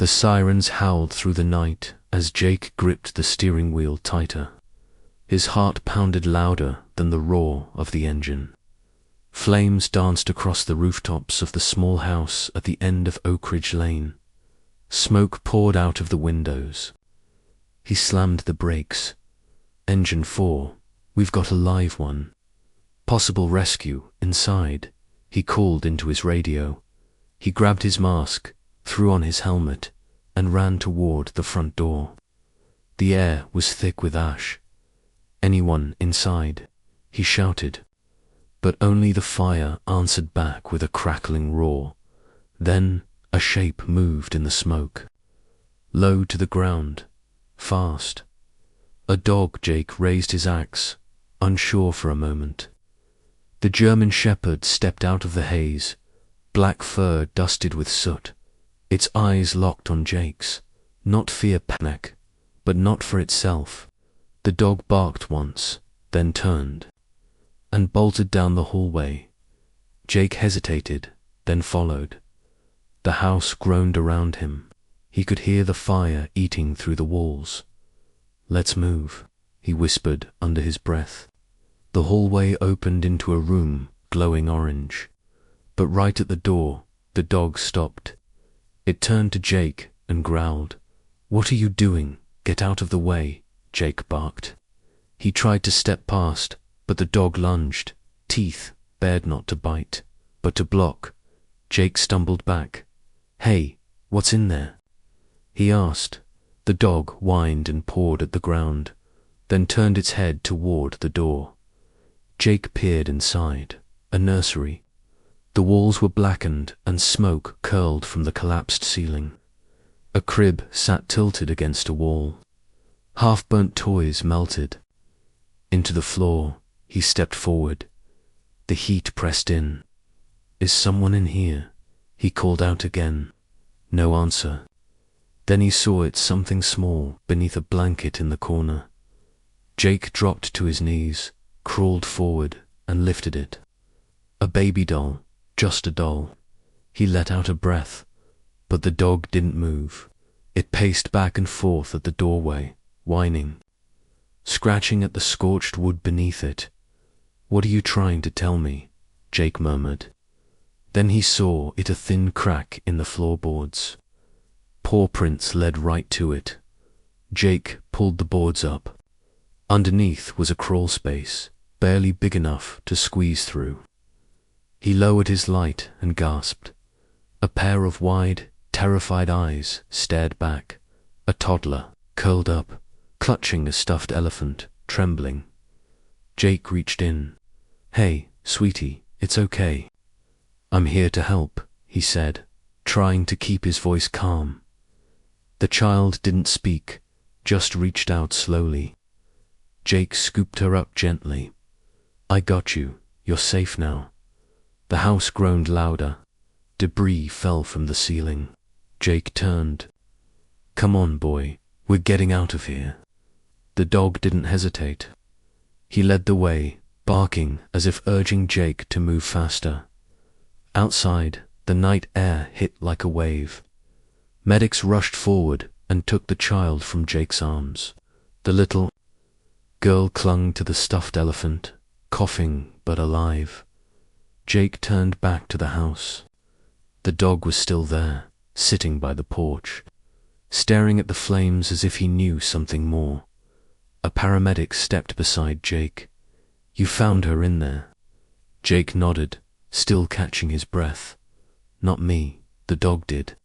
The sirens howled through the night as Jake gripped the steering wheel tighter. His heart pounded louder than the roar of the engine. Flames danced across the rooftops of the small house at the end of Oak Ridge Lane. Smoke poured out of the windows. He slammed the brakes. Engine 4, we've got a live one. Possible rescue inside, he called into his radio. He grabbed his mask, threw on his helmet, and ran toward the front door. The air was thick with ash. Anyone inside? He shouted. But only the fire answered back with a crackling roar. Then a shape moved in the smoke. Low to the ground. Fast. A dog. Jake raised his axe, unsure for a moment. The German shepherd stepped out of the haze, black fur dusted with soot. Its eyes locked on Jake's. Not fear, panic, but not for itself. The dog barked once, then turned, and bolted down the hallway. Jake hesitated, then followed. The house groaned around him. He could hear the fire eating through the walls. "Let's move," he whispered under his breath. The hallway opened into a room glowing orange. But right at the door, the dog stopped. It turned to Jake and growled. "What are you doing? Get out of the way," Jake barked. He tried to step past, but the dog lunged, teeth bared not to bite, but to block. Jake stumbled back. "Hey, what's in there?" he asked. The dog whined and pawed at the ground, then turned its head toward the door. Jake peered inside. A nursery. The walls were blackened and smoke curled from the collapsed ceiling. A crib sat tilted against a wall. Half-burnt toys melted. Into the floor, he stepped forward. The heat pressed in. "Is someone in here?" he called out again. No answer. Then he saw it, something small beneath a blanket in the corner. Jake dropped to his knees, crawled forward, and lifted it. A baby doll, just a doll. He let out a breath, but the dog didn't move. It paced back and forth at the doorway, whining, scratching at the scorched wood beneath it. "What are you trying to tell me?" Jake murmured. Then he saw it, a thin crack in the floorboards. Paw prints led right to it. Jake pulled the boards up. Underneath was a crawl space, barely big enough to squeeze through. He lowered his light and gasped. A pair of wide, terrified eyes stared back. A toddler, curled up, clutching a stuffed elephant, trembling. Jake reached in. "Hey, sweetie, it's okay. I'm here to help," he said, trying to keep his voice calm. The child didn't speak, just reached out slowly. Jake scooped her up gently. "I got you. You're safe now." The house groaned louder. Debris fell from the ceiling. Jake turned. "Come on, boy. We're getting out of here." The dog didn't hesitate. He led the way, barking as if urging Jake to move faster. Outside, the night air hit like a wave. Medics rushed forward and took the child from Jake's arms. The little girl clung to the stuffed elephant, coughing but alive. Jake turned back to the house. The dog was still there, sitting by the porch, staring at the flames as if he knew something more. A paramedic stepped beside Jake. "You found her in there?" Jake nodded, still catching his breath. "Not me, the dog did."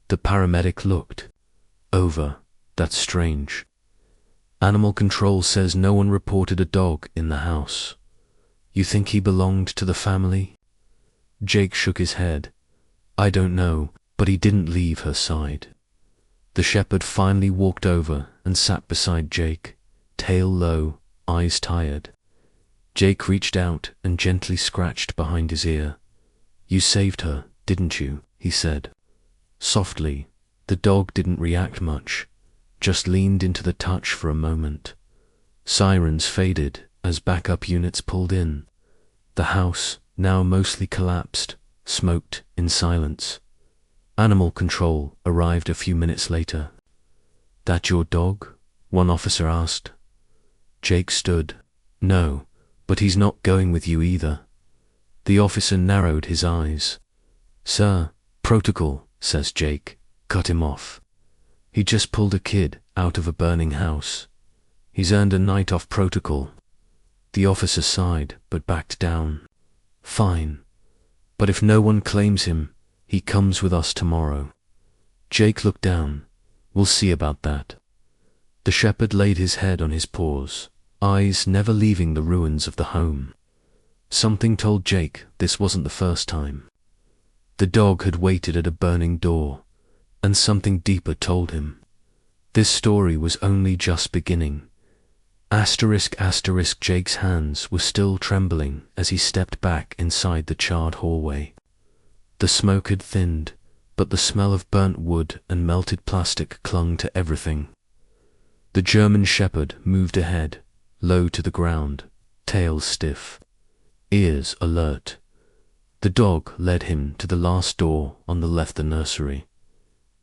The paramedic looked. "Over. That's strange. Animal control says no one reported a dog in the house. You think he belonged to the family?" Jake shook his head. "I don't know, but he didn't leave her side." The shepherd finally walked over and sat beside Jake, tail low, eyes tired. Jake reached out and gently scratched behind his ear. "You saved her, didn't you?" he said. Softly. The dog didn't react much, just leaned into the touch for a moment. Sirens faded as backup units pulled in. The house, now mostly collapsed, smoked in silence. Animal control arrived a few minutes later. "That your dog?" one officer asked. Jake stood. "No, but he's not going with you either." The officer narrowed his eyes. "Sir, protocol," says Jake. "Cut him off. He just pulled a kid out of a burning house. He's earned a night off protocol." The officer sighed, but backed down. "Fine. But if no one claims him, he comes with us tomorrow." Jake looked down. "We'll see about that." The shepherd laid his head on his paws, eyes never leaving the ruins of the home. Something told Jake this wasn't the first time. The dog had waited at a burning door, and something deeper told him. This story was only just beginning. **** Jake's hands were still trembling as he stepped back inside the charred hallway. The smoke had thinned, but the smell of burnt wood and melted plastic clung to everything. The German shepherd moved ahead, low to the ground, tail stiff, ears alert. The dog led him to the last door on the left, the nursery.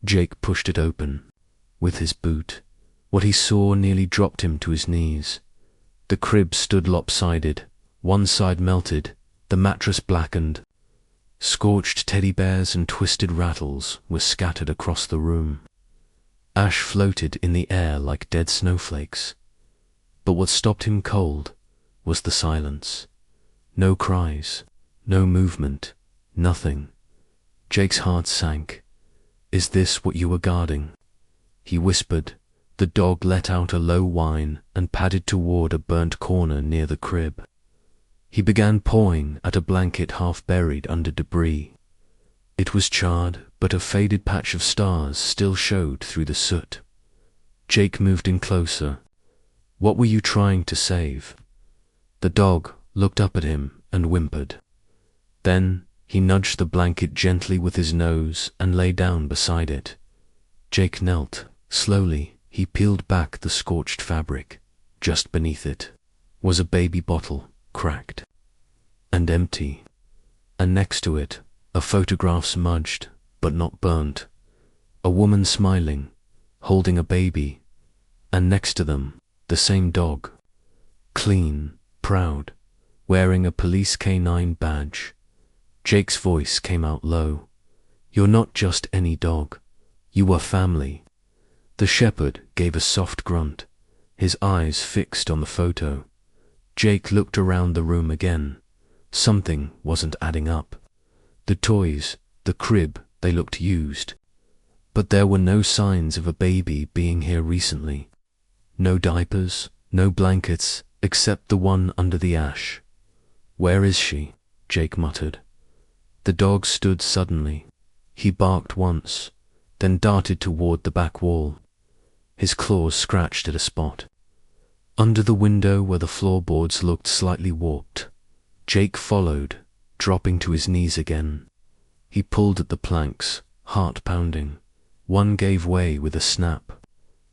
Jake pushed it open. With his boot, what he saw nearly dropped him to his knees. The crib stood lopsided, one side melted, the mattress blackened. Scorched teddy bears and twisted rattles were scattered across the room. Ash floated in the air like dead snowflakes. But what stopped him cold was the silence. No cries, no movement, nothing. Jake's heart sank. "Is this what you were guarding?" He whispered. The dog let out a low whine and padded toward a burnt corner near the crib. He began pawing at a blanket half buried under debris. It was charred, but a faded patch of stars still showed through the soot. Jake moved in closer. "What were you trying to save?" The dog looked up at him and whimpered. Then he nudged the blanket gently with his nose and lay down beside it. Jake knelt. Slowly, he peeled back the scorched fabric. Just beneath it was a baby bottle, cracked and empty, and next to it, a photograph smudged but not burnt. A woman smiling, holding a baby, and next to them, the same dog. Clean, proud, wearing a police canine badge. Jake's voice came out low. "You're not just any dog. You are family." The shepherd gave a soft grunt, his eyes fixed on the photo. Jake looked around the room again. Something wasn't adding up. The toys, the crib, they looked used. But there were no signs of a baby being here recently. No diapers, no blankets, except the one under the ash. "Where is she?" Jake muttered. The dog stood suddenly. He barked once, then darted toward the back wall. His claws scratched at a spot. Under the window where the floorboards looked slightly warped, Jake followed, dropping to his knees again. He pulled at the planks, heart pounding. One gave way with a snap.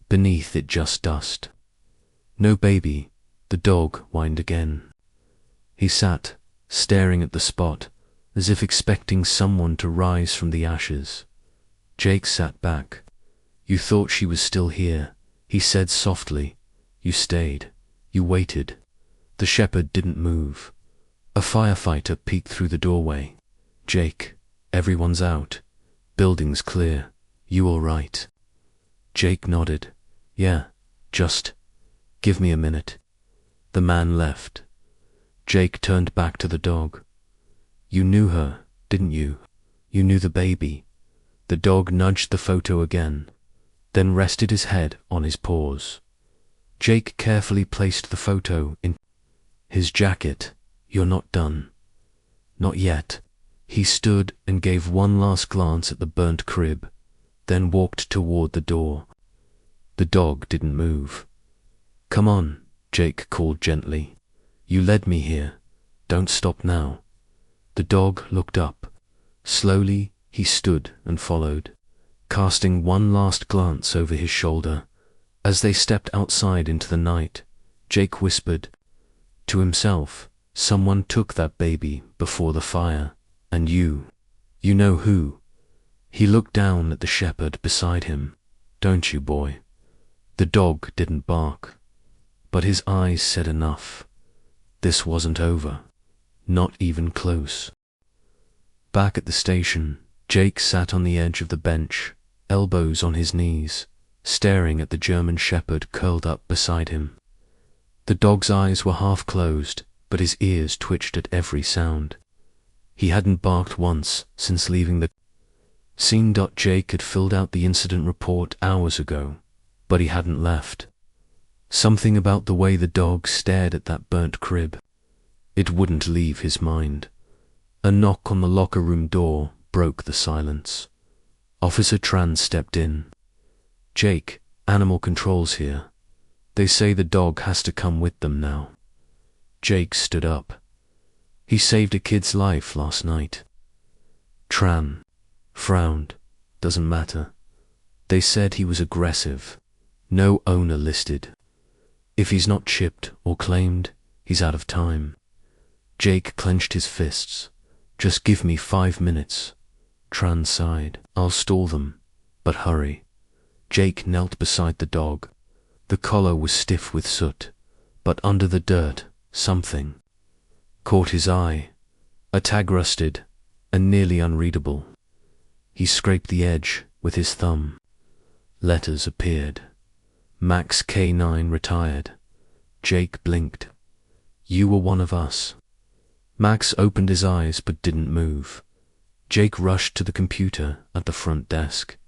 Beneath it just dust. "No baby," the dog whined again. He sat, staring at the spot, as if expecting someone to rise from the ashes. Jake sat back. "You thought she was still here," he said softly. "You stayed. You waited." The shepherd didn't move. A firefighter peeked through the doorway. "Jake, everyone's out. Building's clear. You all right?" Jake nodded. "Yeah, just give me a minute." The man left. Jake turned back to the dog. "You knew her, didn't you? You knew the baby." The dog nudged the photo again, then rested his head on his paws. Jake carefully placed the photo in his jacket. "You're not done." "Not yet." He stood and gave one last glance at the burnt crib, then walked toward the door. The dog didn't move. "Come on," Jake called gently. "You led me here. Don't stop now." The dog looked up. Slowly, he stood and followed, casting one last glance over his shoulder. As they stepped outside into the night, Jake whispered to himself, "Someone took that baby before the fire, and you know who." He looked down at the shepherd beside him. "Don't you, boy?" The dog didn't bark, but his eyes said enough. This wasn't over. Not even close. Back at the station, Jake sat on the edge of the bench, elbows on his knees, staring at the German shepherd curled up beside him. The dog's eyes were half closed, but his ears twitched at every sound. He hadn't barked once since leaving the scene. Jake had filled out the incident report hours ago, but he hadn't left. Something about the way the dog stared at that burnt crib. It wouldn't leave his mind. A knock on the locker room door broke the silence. Officer Tran stepped in. "Jake, animal control's here. They say the dog has to come with them now." Jake stood up. "He saved a kid's life last night." Tran frowned. "Doesn't matter. They said he was aggressive. No owner listed. If he's not chipped or claimed, he's out of time." Jake clenched his fists. "Just give me 5 minutes." Tran sighed. "I'll stall them, but hurry." Jake knelt beside the dog. The collar was stiff with soot, but under the dirt, something caught his eye. A tag rusted and nearly unreadable. He scraped the edge with his thumb. Letters appeared. "Max K9 retired." Jake blinked. "You were one of us." Max opened his eyes but didn't move. Jake rushed to the computer at the front desk.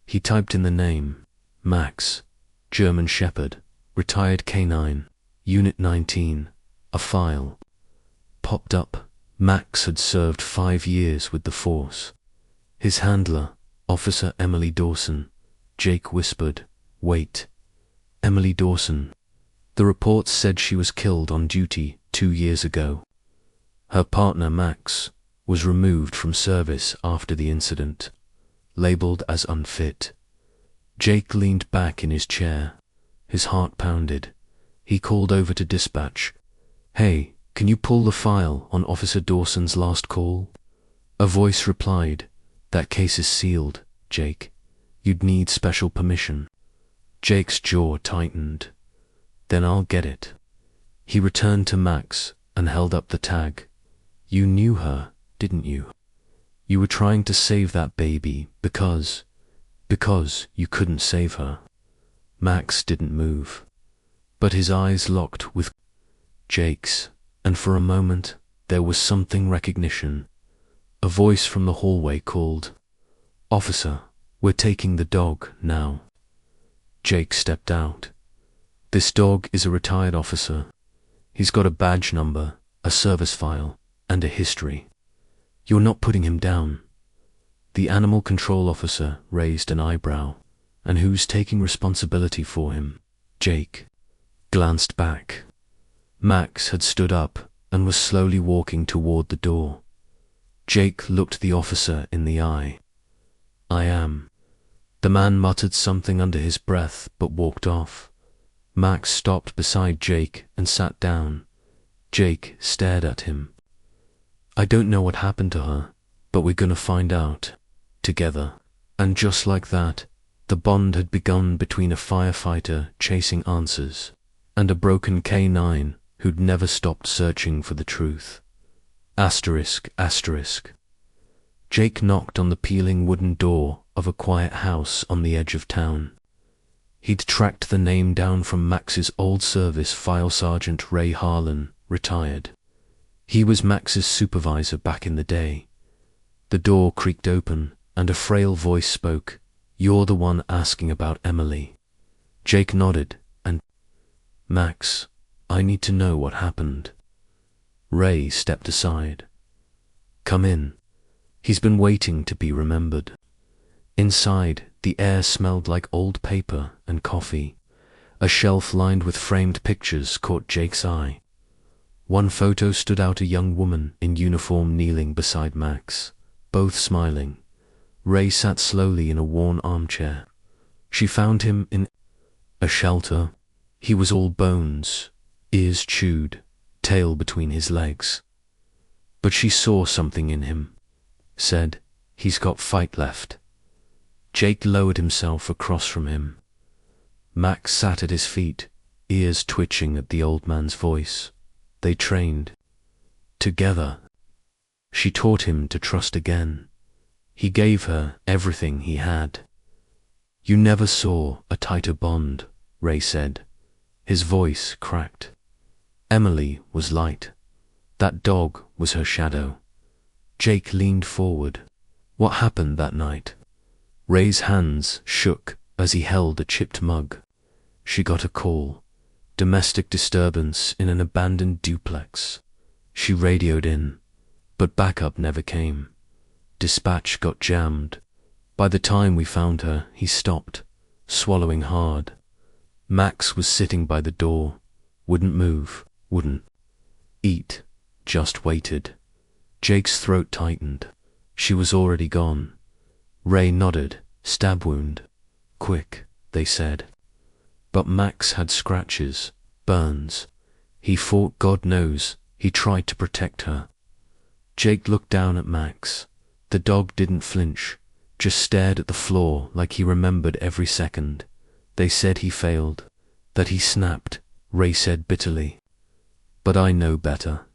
He typed in the name. Max, German Shepherd, retired K9, Unit 19. A file popped up. Max had served 5 years with the force. His handler, Officer Emily Dawson. Jake whispered, "Wait. Emily Dawson. The report said she was killed on duty 2 years ago. Her partner, Max, was removed from service after the incident, labeled as unfit." Jake leaned back in his chair. His heart pounded. He called over to dispatch. "Hey, can you pull the file on Officer Dawson's last call?" A voice replied, "That case is sealed, Jake. You'd need special permission." Jake's jaw tightened. "Then I'll get it." He returned to Max and held up the tag. "You knew her, didn't you? You were trying to save that baby because you couldn't save her." Max didn't move, but his eyes locked with Jake's, and for a moment there was something recognition. A voice from the hallway called, "Officer, we're taking the dog now." Jake stepped out. "This dog is a retired officer. He's got a badge number, a service file, and a history. You're not putting him down." The animal control officer raised an eyebrow. "And who's taking responsibility for him?" Jake glanced back. Max had stood up and was slowly walking toward the door. Jake looked the officer in the eye. "I am." The man muttered something under his breath but walked off. Max stopped beside Jake and sat down. Jake stared at him. "I don't know what happened to her, but we're gonna find out. Together." And just like that, the bond had begun between a firefighter chasing answers and a broken K9 who'd never stopped searching for the truth. Asterisk, asterisk. Jake knocked on the peeling wooden door of a quiet house on the edge of town. He'd tracked the name down from Max's old service file, Sergeant Ray Harlan, retired. He was Max's supervisor back in the day. The door creaked open and a frail voice spoke. "You're the one asking about Emily." Jake nodded and, "Max, I need to know what happened." Ray stepped aside. "Come in. He's been waiting to be remembered." Inside, the air smelled like old paper and coffee. A shelf lined with framed pictures caught Jake's eye. One photo stood out, a young woman in uniform kneeling beside Max, both smiling. Ray sat slowly in a worn armchair. She found him in a shelter. He was all bones, ears chewed, tail between his legs. But she saw something in him. Said, "He's got fight left." Jake lowered himself across from him. Max sat at his feet, ears twitching at the old man's voice. They trained together. She taught him to trust again. He gave her everything he had. You never saw a tighter bond, Ray said. His voice cracked. Emily was light. That dog was her shadow. Jake leaned forward. What happened that night? Ray's hands shook as he held a chipped mug. She got a call. Domestic disturbance in an abandoned duplex. She radioed in, but backup never came. Dispatch got jammed. By the time we found her, he stopped, swallowing hard. Max was sitting by the door, wouldn't move, wouldn't eat, just waited. Jake's throat tightened. She was already gone. Ray nodded. Stab wound. Quick, they said. But Max had scratches, burns. He fought, God knows, he tried to protect her. Jake looked down at Max. The dog didn't flinch, just stared at the floor like he remembered every second. They said he failed, that he snapped, Ray said bitterly. But I know better.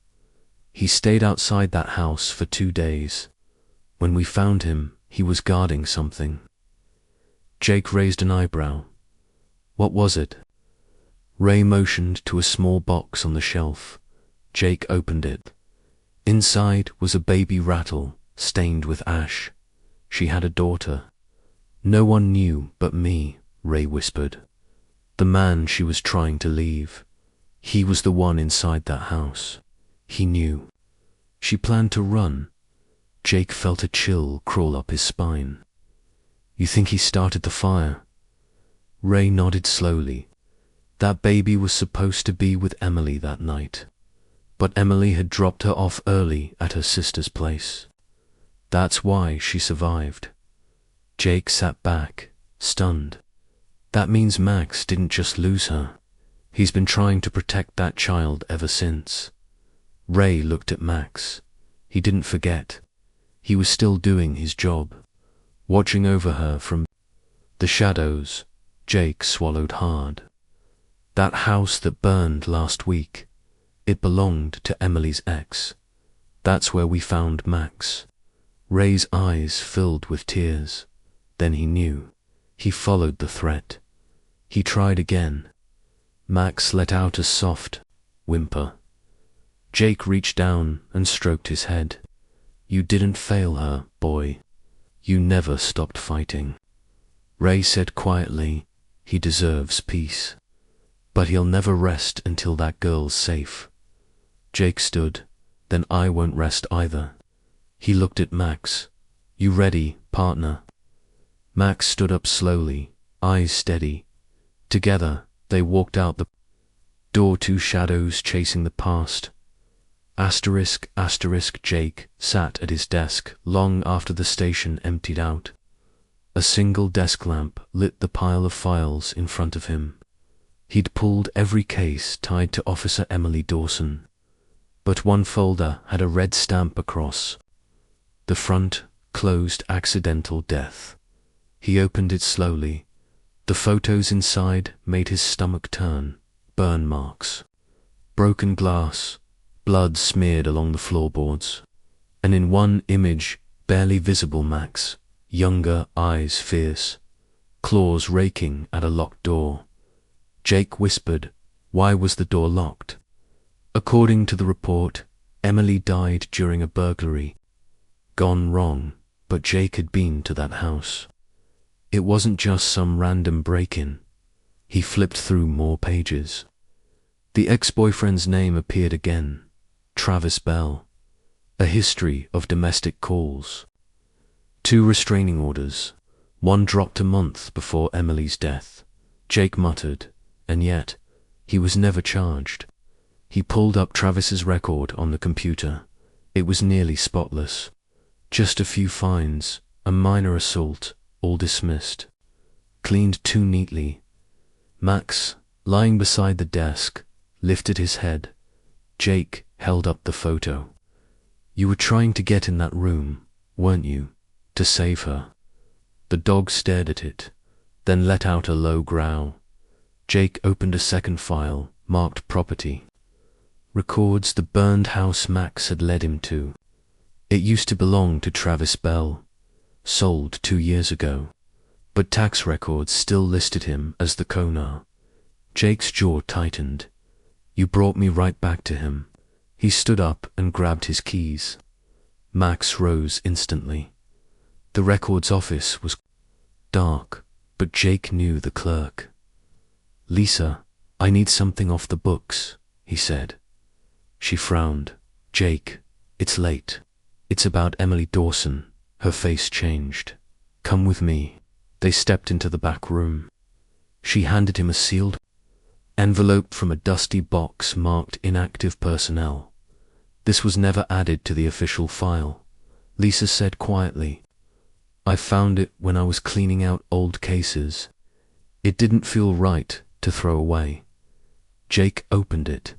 He stayed outside that house for 2 days. When we found him, he was guarding something. Jake raised an eyebrow. What was it? Ray motioned to a small box on the shelf. Jake opened it. Inside was a baby rattle, stained with ash. She had a daughter. No one knew but me, Ray whispered. The man she was trying to leave. He was the one inside that house. He knew. She planned to run. Jake felt a chill crawl up his spine. You think he started the fire? Ray nodded slowly. That baby was supposed to be with Emily that night. But Emily had dropped her off early at her sister's place. That's why she survived. Jake sat back, stunned. That means Max didn't just lose her. He's been trying to protect that child ever since. Ray looked at Max. He didn't forget. He was still doing his job, watching over her from the shadows. Jake swallowed hard. That house that burned last week, it belonged to Emily's ex. That's where we found Max. Ray's eyes filled with tears. Then he knew. He followed the threat. He tried again. Max let out a soft whimper. Jake reached down and stroked his head. You didn't fail her, boy. You never stopped fighting. Ray said quietly, he deserves peace. But he'll never rest until that girl's safe. Jake stood. Then I won't rest either. He looked at Max. You ready, partner? Max stood up slowly, eyes steady. Together, they walked out the door, 2 shadows chasing the past. Asterisk, asterisk. Jake sat at his desk long after the station emptied out. A single desk lamp lit the pile of files in front of him. He'd pulled every case tied to Officer Emily Dawson. But one folder had a red stamp across the front, closed, accidental death. He opened it slowly. The photos inside made his stomach turn. Burn marks, broken glass, blood smeared along the floorboards. And in one image, barely visible, Max, younger, eyes fierce, claws raking at a locked door. Jake whispered, why was the door locked? According to the report, Emily died during a burglary. Gone wrong, but Jake had been to that house. It wasn't just some random break-in. He flipped through more pages. The ex-boyfriend's name appeared again. Travis Bell. A history of domestic calls. 2 restraining orders. One dropped a month before Emily's death. Jake muttered, and yet, he was never charged. He pulled up Travis's record on the computer. It was nearly spotless. Just a few fines, a minor assault, all dismissed. Cleaned too neatly. Max, lying beside the desk, lifted his head. Jake held up the photo. You were trying to get in that room, weren't you? To save her. The dog stared at it, then let out a low growl. Jake opened a second file, marked property. Records the burned house Max had led him to. It used to belong to Travis Bell, sold 2 years ago, but tax records still listed him as the owner. Jake's jaw tightened. You brought me right back to him. He stood up and grabbed his keys. Max rose instantly. The records office was dark, but Jake knew the clerk. Lisa, I need something off the books, he said. She frowned. Jake, it's late. It's about Emily Dawson. Her face changed. Come with me. They stepped into the back room. She handed him a sealed envelope from a dusty box marked inactive personnel. This was never added to the official file. Lisa said quietly, I found it when I was cleaning out old cases. It didn't feel right to throw away. Jake opened it.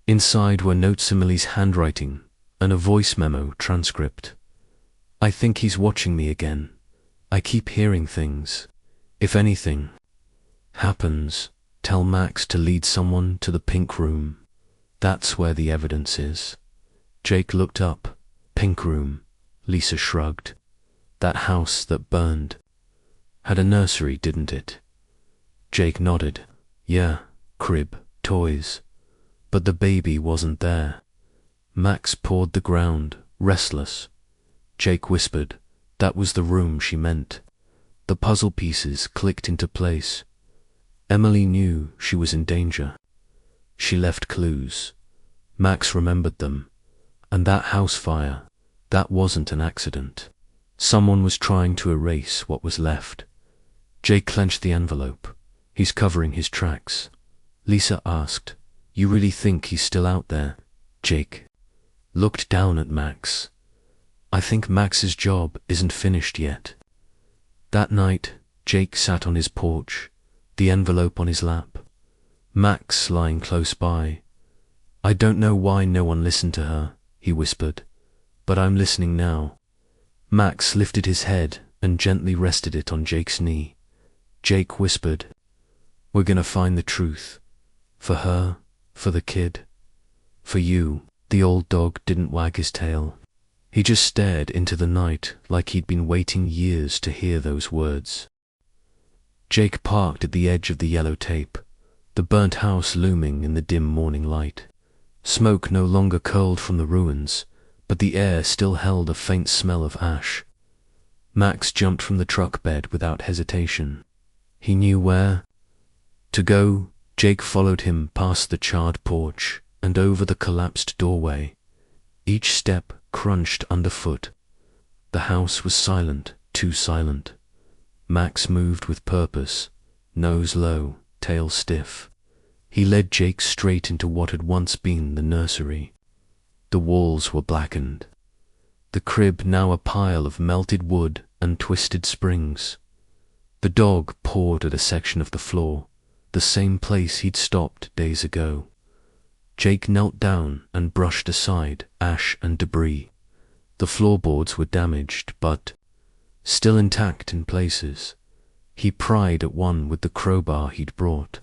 Inside were notes in Emily's handwriting and a voice memo transcript. I think he's watching me again. I keep hearing things. If anything happens, tell Max to lead someone to the pink room. That's where the evidence is. Jake looked up. Pink room. Lisa shrugged. That house that burned had a nursery, didn't it? Jake nodded. Yeah, crib, toys. But the baby wasn't there. Max pawed the ground, restless. Jake whispered, that was the room she meant. The puzzle pieces clicked into place. Emily knew she was in danger. She left clues. Max remembered them. And that house fire, that wasn't an accident. Someone was trying to erase what was left. Jake clenched the envelope. He's covering his tracks. Lisa asked, you really think he's still out there? Jake looked down at Max. I think Max's job isn't finished yet. That night, Jake sat on his porch, the envelope on his lap. Max lying close by. I don't know why no one listened to her, he whispered, but I'm listening now. Max lifted his head and gently rested it on Jake's knee. Jake whispered, we're gonna find the truth. For her, for the kid, for you. The old dog didn't wag his tail. He just stared into the night like he'd been waiting years to hear those words. Jake parked at the edge of the yellow tape, the burnt house looming in the dim morning light. Smoke no longer curled from the ruins, but the air still held a faint smell of ash. Max jumped from the truck bed without hesitation. He knew where to go. Jake followed him past the charred porch and over the collapsed doorway. Each step crunched underfoot. The house was silent, too silent. Max moved with purpose, nose low, tail stiff. He led Jake straight into what had once been the nursery. The walls were blackened. The crib now a pile of melted wood and twisted springs. The dog pawed at a section of the floor, the same place he'd stopped days ago. Jake knelt down and brushed aside ash and debris. The floorboards were damaged, but still intact in places. He pried at one with the crowbar he'd brought.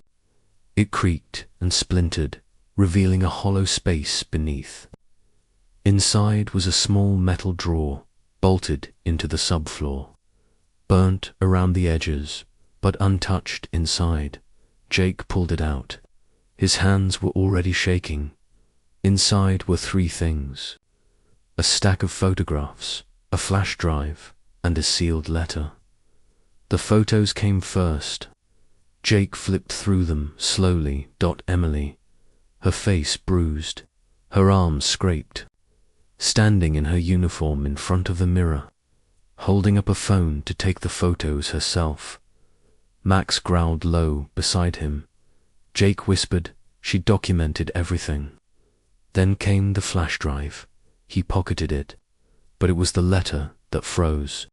It creaked and splintered, revealing a hollow space beneath. Inside was a small metal drawer, bolted into the subfloor. Burnt around the edges, but untouched inside. Jake pulled it out. His hands were already shaking. Inside were 3 things: a stack of photographs, a flash drive, and a sealed letter. The photos came first. Jake flipped through them slowly. Emily, her face bruised, her arms scraped, standing in her uniform in front of the mirror, holding up a phone to take the photos herself. Max growled low beside him. Jake whispered, she documented everything. Then came the flash drive. He pocketed it, but it was the letter that froze.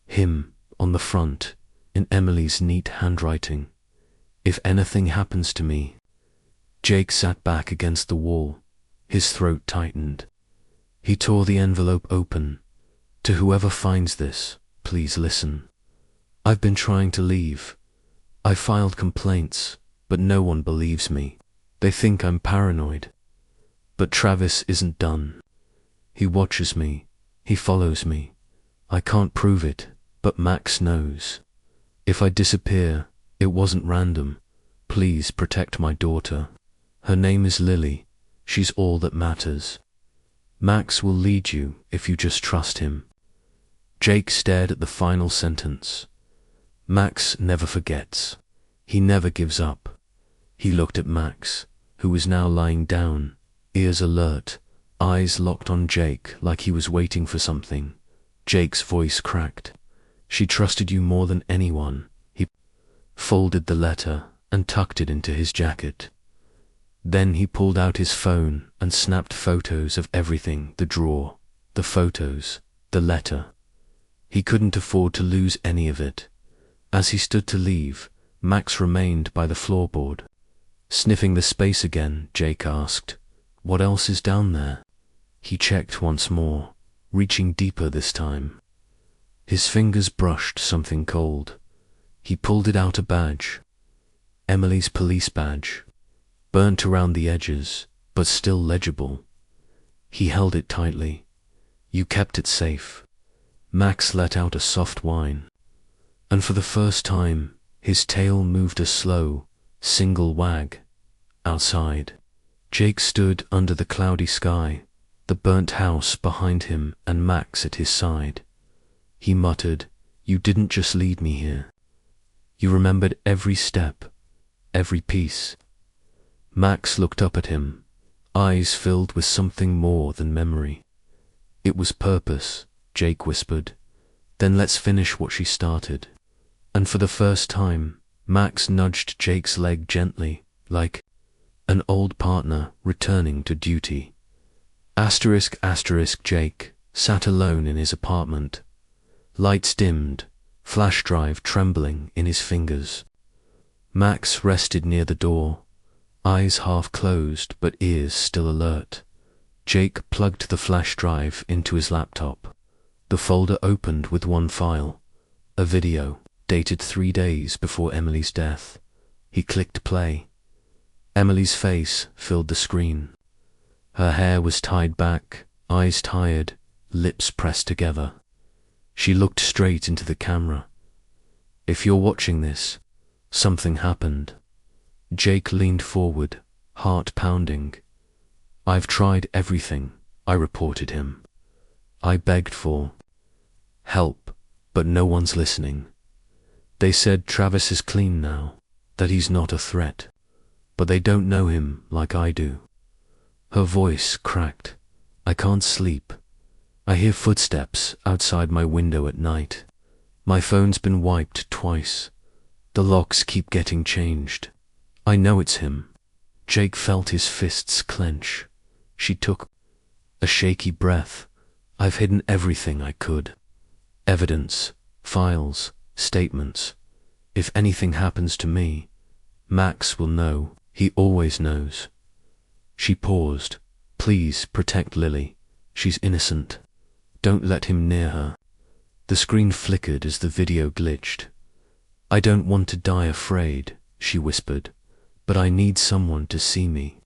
Him on the front, in Emily's neat handwriting. If anything happens to me. Jake sat back against the wall. His throat tightened. He tore the envelope open. To whoever finds this, please listen. I've been trying to leave. I filed complaints, but no one believes me. They think I'm paranoid. But Travis isn't done. He watches me. He follows me. I can't prove it, but Max knows. If I disappear, it wasn't random. Please protect my daughter. Her name is Lily. She's all that matters. Max will lead you if you just trust him. Jake stared at the final sentence. Max never forgets. He never gives up. He looked at Max, who was now lying down, ears alert, eyes locked on Jake like he was waiting for something. Jake's voice cracked. She trusted you more than anyone. He folded the letter and tucked it into his jacket. Then he pulled out his phone and snapped photos of everything, the drawer, the photos, the letter. He couldn't afford to lose any of it. As he stood to leave, Max remained by the floorboard. Sniffing the space again, Jake asked, "What else is down there?" He checked once more, reaching deeper this time. His fingers brushed something cold. He pulled it out, a badge. Emily's police badge. Burnt around the edges, but still legible. He held it tightly. "You kept it safe." Max let out a soft whine. And for the first time, his tail moved a slow, single wag. Outside, Jake stood under the cloudy sky, the burnt house behind him and Max at his side. He muttered, "You didn't just lead me here. You remembered every step, every piece." Max looked up at him, eyes filled with something more than memory. "It was purpose," Jake whispered. "Then let's finish what she started." And for the first time, Max nudged Jake's leg gently, like an old partner returning to duty. Jake sat alone in his apartment. Lights dimmed, flash drive trembling in his fingers. Max rested near the door, eyes half closed but ears still alert. Jake plugged the flash drive into his laptop. The folder opened with one file, a video dated 3 days before Emily's death. He clicked play. Emily's face filled the screen. Her hair was tied back, eyes tired, lips pressed together. She looked straight into the camera. "If you're watching this, something happened." Jake leaned forward, heart pounding. "I've tried everything," I reported him. "I begged for help, but no one's listening. They said Travis is clean now, that he's not a threat, but they don't know him like I do." Her voice cracked. "I can't sleep. I hear footsteps outside my window at night. My phone's been wiped twice. The locks keep getting changed. I know it's him." Jake felt his fists clench. She took a shaky breath. "I've hidden everything I could. Evidence, files, statements. If anything happens to me, Max will know. He always knows." She paused. "Please protect Lily. She's innocent. Don't let him near her." The screen flickered as the video glitched. "I don't want to die afraid," she whispered, "but I need someone to see me.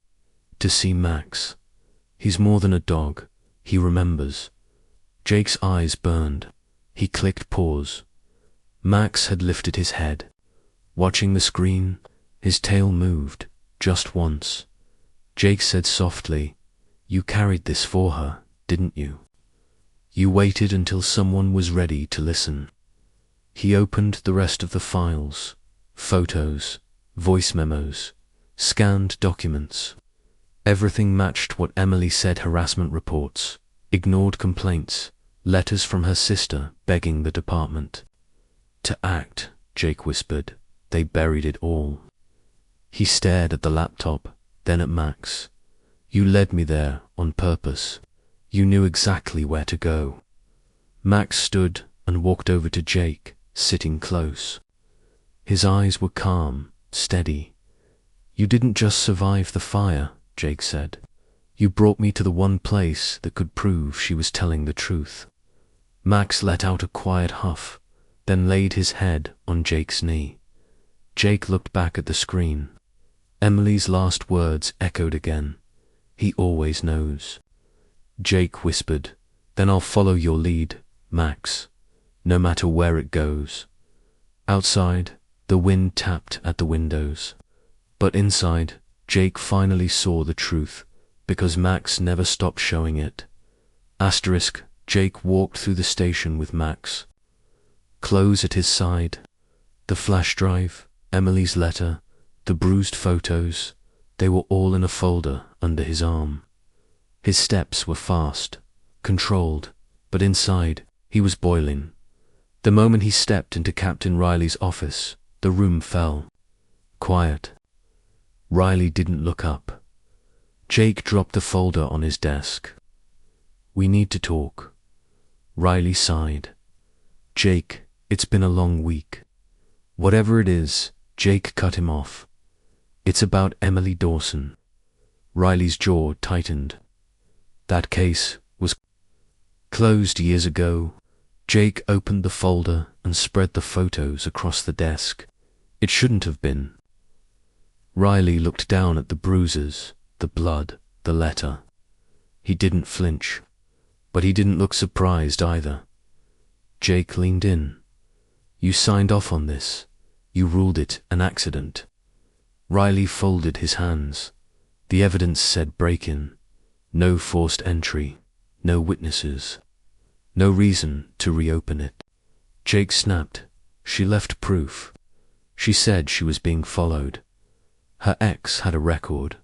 To see Max. He's more than a dog. He remembers." Jake's eyes burned. He clicked pause. Max had lifted his head. Watching the screen, his tail moved, just once. Jake said softly, "You carried this for her, didn't you? You waited until someone was ready to listen." He opened the rest of the files, photos, voice memos, scanned documents. Everything matched what Emily said: harassment reports, ignored complaints, letters from her sister begging the department to act, Jake whispered. They buried it all. He stared at the laptop, then at Max. "You led me there on purpose. You knew exactly where to go." Max stood and walked over to Jake, sitting close. His eyes were calm, steady. "You didn't just survive the fire," Jake said. "You brought me to the one place that could prove she was telling the truth." Max let out a quiet huff. then laid his head on Jake's knee. Jake looked back at the screen. Emily's last words echoed again. He always knows. Jake whispered, "Then I'll follow your lead, Max, no matter where it goes." Outside, the wind tapped at the windows. But inside, Jake finally saw the truth, because Max never stopped showing it. Asterisk, Jake walked through the station with Max. Clothes at his side. The flash drive, Emily's letter, the bruised photos, they were all in a folder under his arm. His steps were fast, controlled, but inside, he was boiling. The moment he stepped into Captain Riley's office, the room fell. Quiet. Riley didn't look up. Jake dropped the folder on his desk. "We need to talk." Riley sighed. "Jake, it's been a long week." "Whatever it is," Jake cut him off. "It's about Emily Dawson." Riley's jaw tightened. "That case was closed years ago." Jake opened the folder and spread the photos across the desk. "It shouldn't have been." Riley looked down at the bruises, the blood, the letter. He didn't flinch, but he didn't look surprised either. Jake leaned in. "You signed off on this. You ruled it an accident." Riley folded his hands. The evidence said break-in. No forced entry. No witnesses. No reason to reopen it. Jake snapped. "She left proof. She said she was being followed. Her ex had a record.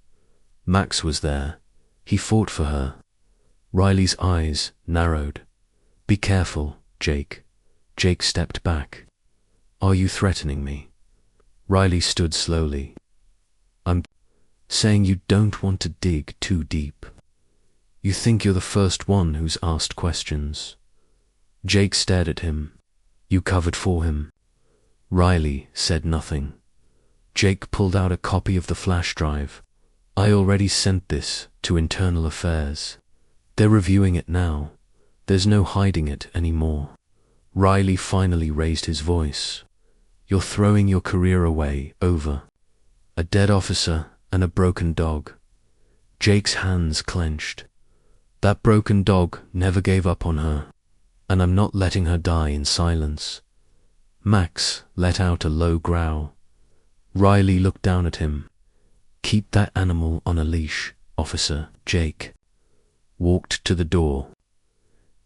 Max was there. He fought for her." Riley's eyes narrowed. "Be careful, Jake." Jake stepped back. "Are you threatening me?" Riley stood slowly. "I'm saying you don't want to dig too deep. You think you're the first one who's asked questions." Jake stared at him. "You covered for him." Riley said nothing. Jake pulled out a copy of the flash drive. "I already sent this to Internal Affairs. They're reviewing it now. There's no hiding it anymore." Riley finally raised his voice. "You're throwing your career away over a dead officer and a broken dog." Jake's hands clenched. "That broken dog never gave up on her, and I'm not letting her die in silence." Max let out a low growl. Riley looked down at him. "Keep that animal on a leash, Officer." Jake walked to the door.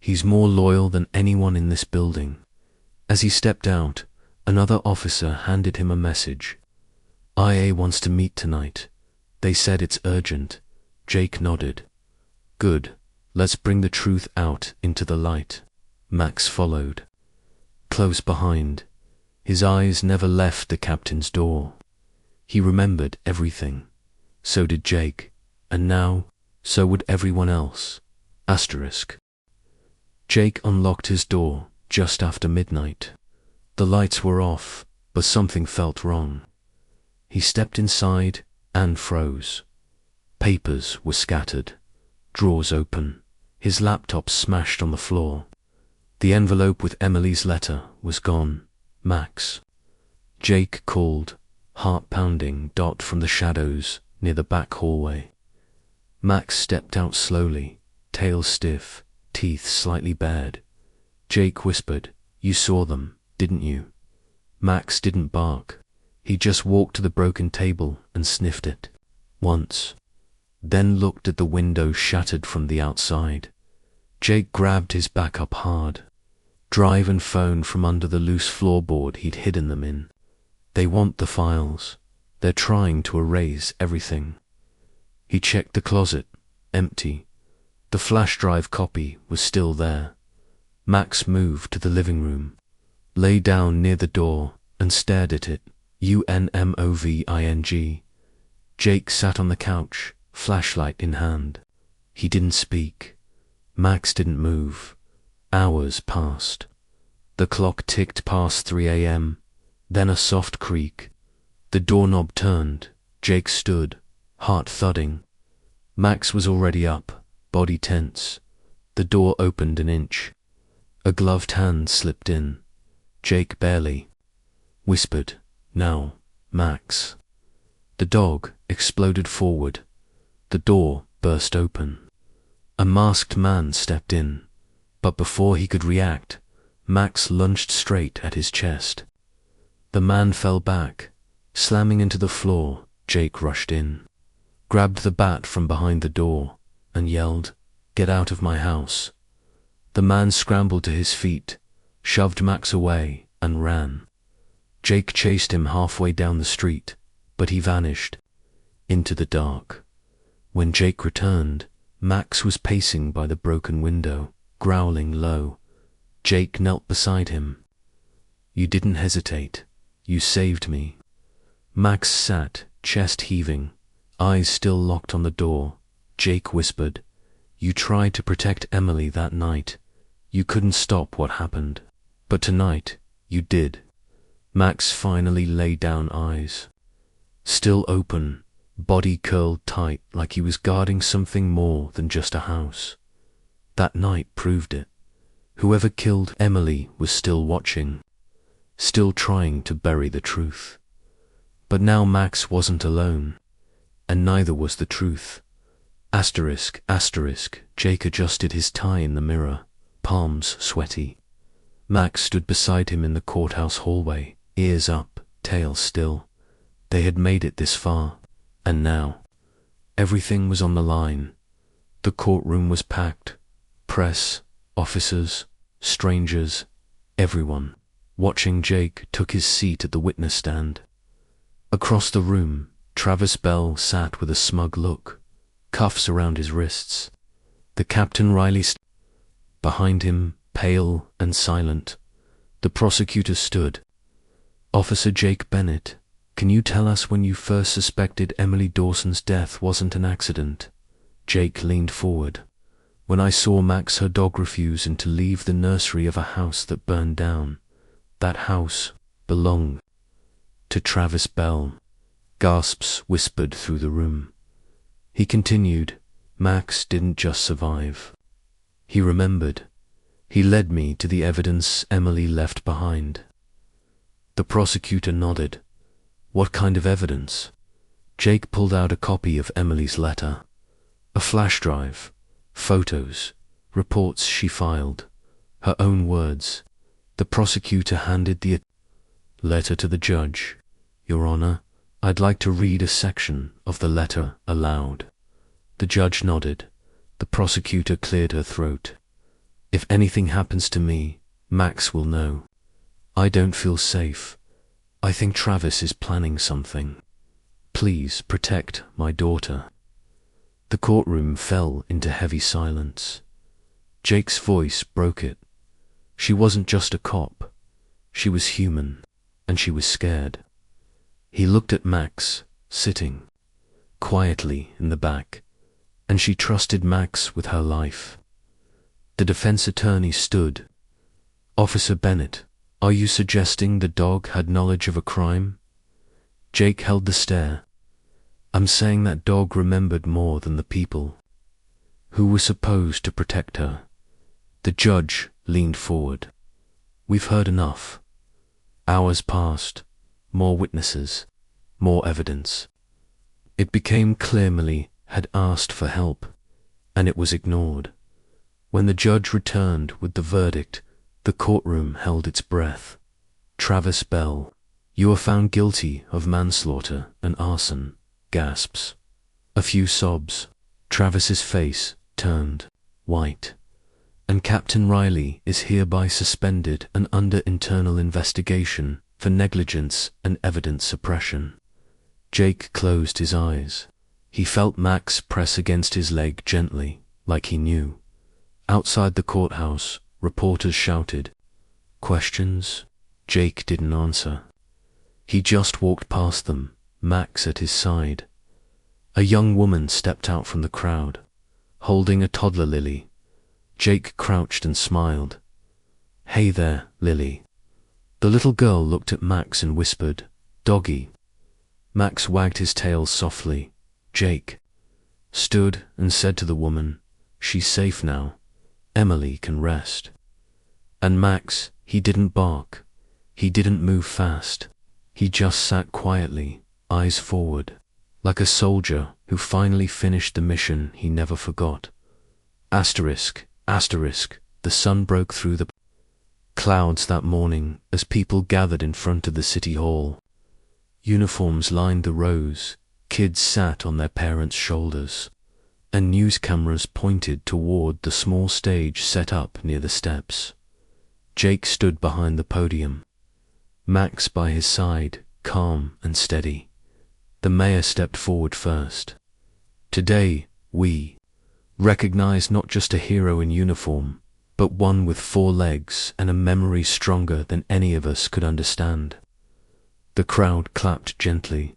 "He's more loyal than anyone in this building." As he stepped out, another officer handed him a message. "IA wants to meet tonight. They said it's urgent." Jake nodded. "Good. Let's bring the truth out into the light." Max followed. Close behind, his eyes never left the captain's door. He remembered everything. So did Jake, and now, so would everyone else. Asterisk. Jake unlocked his door just after midnight. The lights were off, but something felt wrong. He stepped inside and froze. Papers were scattered, drawers open, his laptop smashed on the floor. The envelope with Emily's letter was gone. "Max." Jake called, heart pounding, from the shadows near the back hallway. Max stepped out slowly, tail stiff, teeth slightly bared. Jake whispered, "You saw them, didn't you?" Max didn't bark. He just walked to the broken table and sniffed it. Once. Then looked at the window shattered from the outside. Jake grabbed his back up hard. Drive and phone from under the loose floorboard he'd hidden them in. "They want the files. They're trying to erase everything." He checked the closet. Empty. The flash drive copy was still there. Max moved to the living room, lay down near the door, and stared at it. UNMOVING. Jake sat on the couch, flashlight in hand. He didn't speak. Max didn't move. Hours passed. The clock ticked past 3 a.m., then a soft creak. The doorknob turned. Jake stood, heart thudding. Max was already up, body tense. The door opened an inch. A gloved hand slipped in. Jake barely whispered, "Now, Max." The dog exploded forward. The door burst open. A masked man stepped in, but before he could react, Max lunged straight at his chest. The man fell back, slamming into the floor. Jake rushed in, grabbed the bat from behind the door, and yelled, "Get out of my house." The man scrambled to his feet, shoved Max away, and ran. Jake chased him halfway down the street, but he vanished into the dark. When Jake returned, Max was pacing by the broken window, growling low. Jake knelt beside him. "You didn't hesitate. You saved me." Max sat, chest heaving, eyes still locked on the door. Jake whispered, "You tried to protect Emily that night. You couldn't stop what happened. But tonight, you did." Max finally laid down, eyes still open, body curled tight like he was guarding something more than just a house. That night proved it. Whoever killed Emily was still watching, still trying to bury the truth. But now Max wasn't alone, and neither was the truth. Asterisk, asterisk. Jake adjusted his tie in the mirror, palms sweaty. Max stood beside him in the courthouse hallway, ears up, tail still. They had made it this far, and now everything was on the line. The courtroom was packed. Press, officers, strangers, everyone watching. Jake took his seat at the witness stand. Across the room, Travis Bell sat with a smug look, cuffs around his wrists. The Captain Riley behind him, pale and silent. The prosecutor stood. "Officer Jake Bennett, can you tell us when you first suspected Emily Dawson's death wasn't an accident?" Jake leaned forward. "When I saw Max, her dog, refusing to leave the nursery of a house that burned down. That house belonged to Travis Bell." Gasps whispered through the room. He continued, "Max didn't just survive. He remembered. He led me to the evidence Emily left behind." The prosecutor nodded. "What kind of evidence?" Jake pulled out a copy of Emily's letter. A flash drive, photos, reports she filed, her own words. The prosecutor handed the letter to the judge. "Your Honor, I'd like to read a section of the letter aloud." The judge nodded. The prosecutor cleared her throat. "If anything happens to me, Max will know. I don't feel safe. I think Travis is planning something. Please protect my daughter." The courtroom fell into heavy silence. Jake's voice broke it. She wasn't just a cop. She was human, and she was scared. He looked at Max, sitting quietly in the back, and she trusted Max with her life. The defense attorney stood. "Officer Bennett, are you suggesting the dog had knowledge of a crime?" Jake held the stare. "I'm saying that dog remembered more than the people who were supposed to protect her." The judge leaned forward. "We've heard enough." Hours passed. More witnesses. More evidence. It became clear Emily had asked for help, and it was ignored. When the judge returned with the verdict, the courtroom held its breath. "Travis Bell, you are found guilty of manslaughter and arson." Gasps. A few sobs. Travis's face turned white. "And Captain Riley is hereby suspended and under internal investigation for negligence and evidence suppression." Jake closed his eyes. He felt Max press against his leg gently, like he knew. Outside the courthouse, reporters shouted. "Questions?" Jake didn't answer. He just walked past them, Max at his side. A young woman stepped out from the crowd, holding a toddler Lily. Jake crouched and smiled. "Hey there, Lily." The little girl looked at Max and whispered, "Doggy." Max wagged his tail softly. Jake stood and said to the woman, "She's safe now. Emily can rest." And Max, he didn't bark. He didn't move fast. He just sat quietly, eyes forward, like a soldier who finally finished the mission he never forgot. Asterisk, asterisk, the sun broke through the clouds that morning as people gathered in front of the city hall. Uniforms lined the rows, kids sat on their parents' shoulders, and news cameras pointed toward the small stage set up near the steps. Jake stood behind the podium, Max by his side, calm and steady. The mayor stepped forward first. Today, we recognize not just a hero in uniform, but one with 4 legs and a memory stronger than any of us could understand. The crowd clapped gently.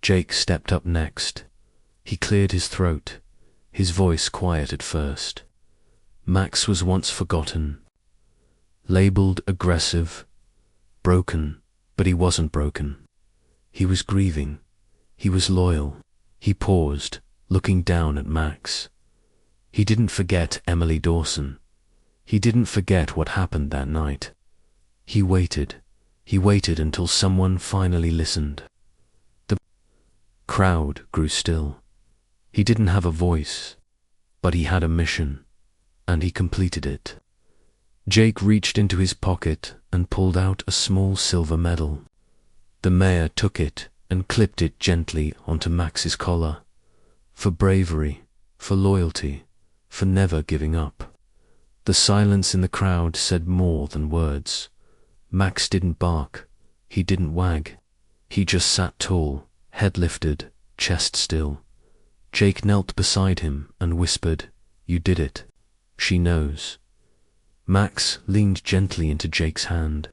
Jake stepped up next. He cleared his throat, his voice quiet at first. Max was once forgotten, labeled aggressive, broken, but he wasn't broken. He was grieving. He was loyal. He paused, looking down at Max. He didn't forget Emily Dawson. He didn't forget what happened that night. He waited. He waited until someone finally listened. The crowd grew still. He didn't have a voice, but he had a mission, and he completed it. Jake reached into his pocket and pulled out a small silver medal. The mayor took it and clipped it gently onto Max's collar. For bravery, for loyalty, for never giving up. The silence in the crowd said more than words. Max didn't bark. He didn't wag. He just sat tall, head lifted, chest still. Jake knelt beside him and whispered, "You did it. She knows." Max leaned gently into Jake's hand.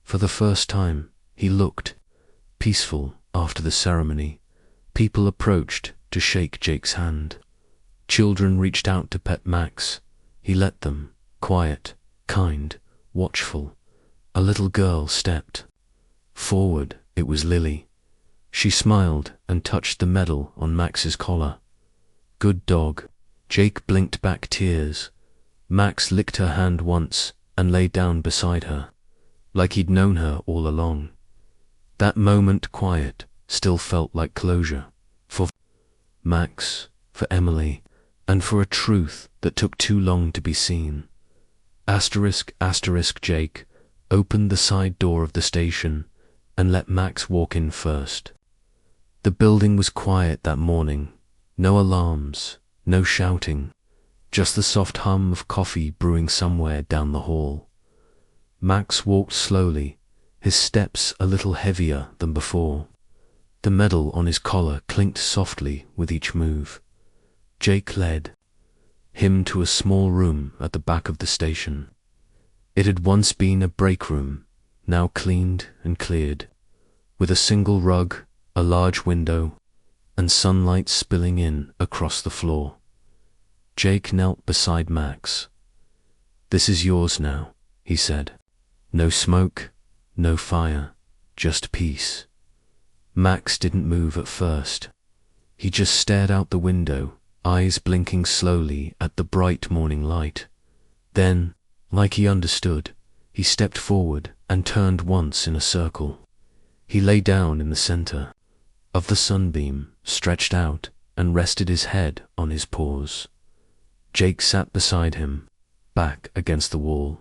For the first time, he looked peaceful after the ceremony. People approached to shake Jake's hand. Children reached out to pet Max. He let them, quiet, kind, watchful. A little girl stepped forward. It was Lily. She smiled and touched the medal on Max's collar. "Good dog." Jake blinked back tears. Max licked her hand once and lay down beside her, like he'd known her all along. That moment, quiet, still felt like closure. For Max, for Emily, and for a truth that took too long to be seen. Asterisk, asterisk, Jake opened the side door of the station and let Max walk in first. The building was quiet that morning. No alarms, no shouting, just the soft hum of coffee brewing somewhere down the hall. Max walked slowly, his steps a little heavier than before. The medal on his collar clinked softly with each move. Jake led him to a small room at the back of the station. It had once been a break room, now cleaned and cleared, with a single rug, a large window, and sunlight spilling in across the floor. Jake knelt beside Max. "This is yours now," he said. "No smoke, no fire, just peace." Max didn't move at first. He just stared out the window, eyes blinking slowly at the bright morning light. Then, like he understood, he stepped forward and turned once in a circle. He lay down in the center of the sunbeam, stretched out, and rested his head on his paws. Jake sat beside him, back against the wall.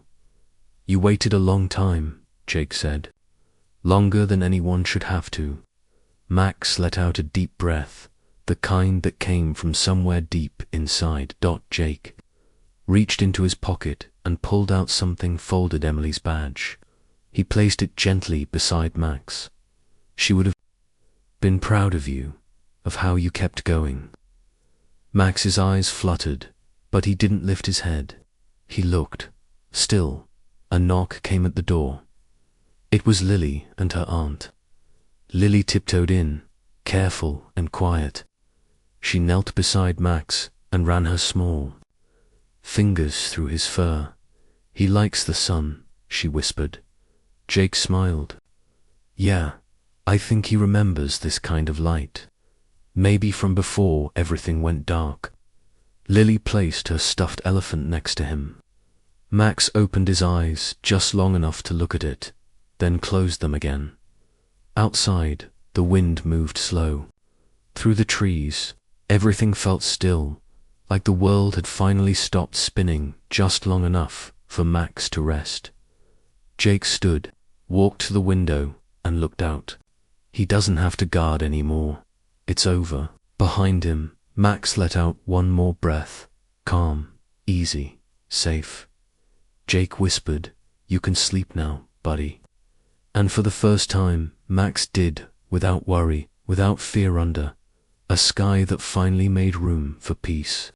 "You waited a long time," Jake said. "Longer than anyone should have to." Max let out a deep breath, the kind that came from somewhere deep inside. Jake reached into his pocket and pulled out something, folded Emily's badge. He placed it gently beside Max. "She would have been proud of you, of how you kept going." Max's eyes fluttered, but he didn't lift his head. He looked. Still, a knock came at the door. It was Lily and her aunt. Lily tiptoed in, careful and quiet. She knelt beside Max and ran her small fingers through his fur. "He likes the sun," she whispered. Jake smiled. "Yeah, I think he remembers this kind of light. Maybe from before everything went dark." Lily placed her stuffed elephant next to him. Max opened his eyes just long enough to look at it, then closed them again. Outside, the wind moved slow. Through the trees, everything felt still, like the world had finally stopped spinning just long enough for Max to rest. Jake stood, walked to the window, and looked out. He doesn't have to guard anymore. It's over. Behind him, Max let out one more breath. Calm, easy, safe. Jake whispered, "You can sleep now, buddy." And for the first time, Max did, without worry, without fear under a sky that finally made room for peace.